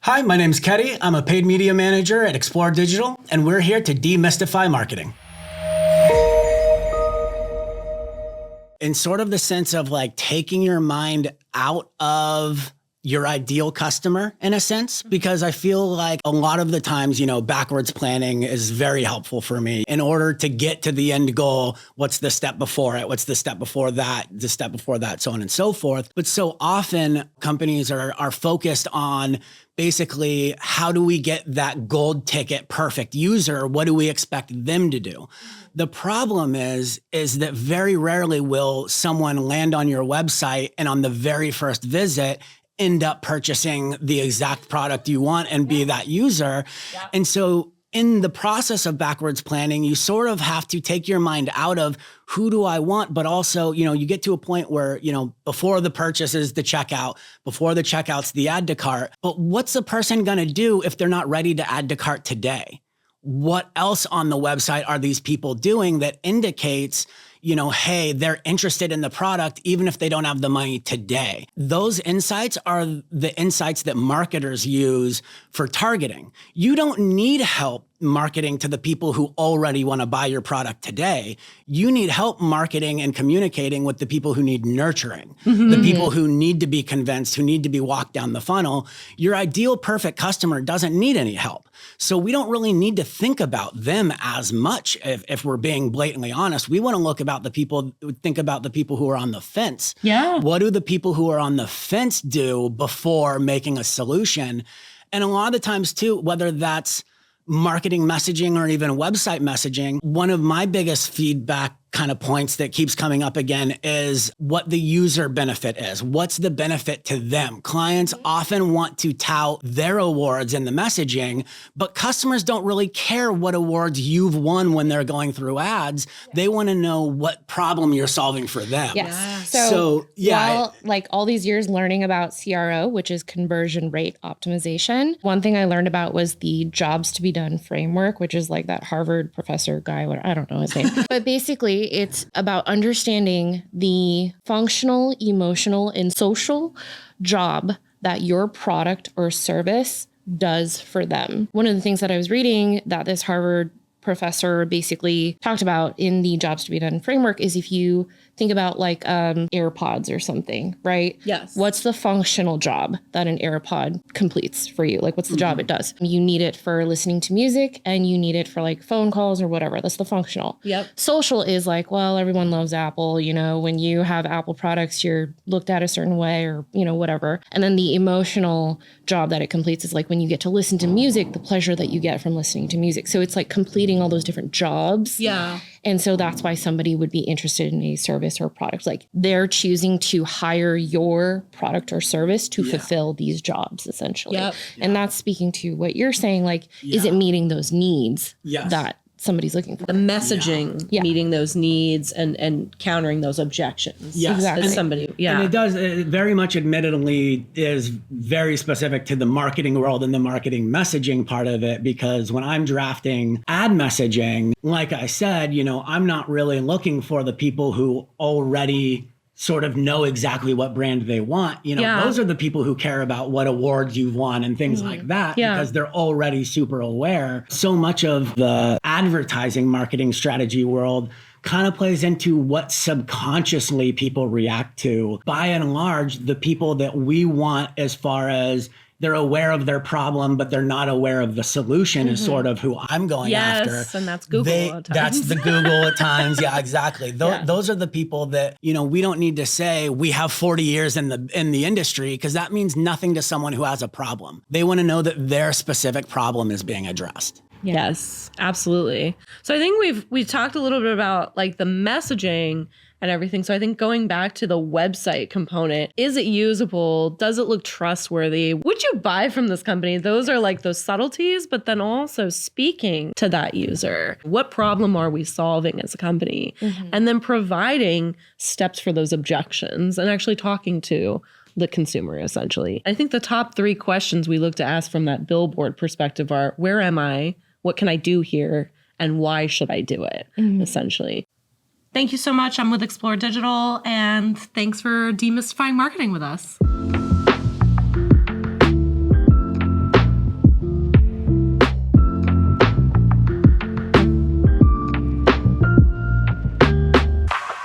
Hi, my name's Keddy. I'm a paid media manager at Explore Digital, and we're here to demystify marketing. In sort of the sense of like taking your mind out of your ideal customer in a sense, because I feel like a lot of the times, backwards planning is very helpful for me. In order to get to the end goal, what's the step before it? What's the step before that? The step before that, so on and so forth. But so often companies are focused on basically, how do we get that gold ticket perfect user? What do we expect them to do? The problem is that very rarely will someone land on your website and on the very first visit end up purchasing the exact product you want and be that user. Yeah. And so in the process of backwards planning, you sort of have to take your mind out of who do I want, but also, you get to a point where, before the purchase is the checkout, before the checkout's the add to cart. But what's the person going to do if they're not ready to add to cart today? What else on the website are these people doing that indicates, hey, they're interested in the product, even if they don't have the money today? Those insights are the insights that marketers use for targeting. You don't need help marketing to the people who already want to buy your product today. You need help marketing and communicating with the people who need nurturing, the people who need to be convinced, who need to be walked down the funnel. Your ideal perfect customer doesn't need any help. So we don't really need to think about them as much if we're being blatantly honest. We want to think about the people who are on the fence. Yeah. What do the people who are on the fence do before making a solution? And a lot of the times too, whether that's marketing messaging or even website messaging, one of my biggest feedback kind of points that keeps coming up again is what the user benefit is. What's the benefit to them? Clients often want to tout their awards in the messaging, but customers don't really care what awards you've won when they're going through ads. They want to know what problem you're solving for them. Yes. So while like all these years learning about CRO, which is conversion rate optimization, one thing I learned about was the jobs to be done framework, which is like that Harvard professor guy, I don't know his name, but basically it's about understanding the functional, emotional, and social job that your product or service does for them. One of the things that I was reading that this Harvard professor basically talked about in the jobs to be done framework is if you think about like AirPods or something, right? Yes. What's the functional job that an AirPod completes for you? Like what's the job it does? You need it for listening to music and you need it for like phone calls or whatever. That's the functional. Yep. Social is like, well, everyone loves Apple. When you have Apple products, you're looked at a certain way or, whatever. And then the emotional job that it completes is like when you get to listen to music, the pleasure that you get from listening to music. So it's like completing all those different jobs. Yeah. And so that's why somebody would be interested in a service or product. Like they're choosing to hire your product or service to fulfill these jobs, essentially. Yep. And that's speaking to what you're saying, like, is it meeting those needs that somebody's looking for? The messaging, meeting those needs and countering those objections. Yes, exactly. And it very much admittedly is very specific to the marketing world and the marketing messaging part of it, because when I'm drafting ad messaging, like I said, I'm not really looking for the people who already sort of know exactly what brand they want. Those are the people who care about what awards you've won and things like that, because they're already super aware. So much of the advertising marketing strategy world kind of plays into what subconsciously people react to. By and large, the people that we want, as far as they're aware of their problem, but they're not aware of the solution, is sort of who I'm going after. Yes, and that's Google at times. That's the Google at times. Yeah, exactly. Those are the people that, we don't need to say we have 40 years in the industry, because that means nothing to someone who has a problem. They want to know that their specific problem is being addressed. Yes, absolutely. So I think we've talked a little bit about like the messaging and everything. So I think going back to the website component, is it usable? Does it look trustworthy? Would you buy from this company? Those are like those subtleties, but then also speaking to that user. What problem are we solving as a company? And then providing steps for those objections and actually talking to the consumer, essentially. I think the top 3 questions we look to ask from that billboard perspective are, where am I? What can I do here? And why should I do it, essentially? Thank you so much. I'm with Explore Digital, and thanks for demystifying marketing with us.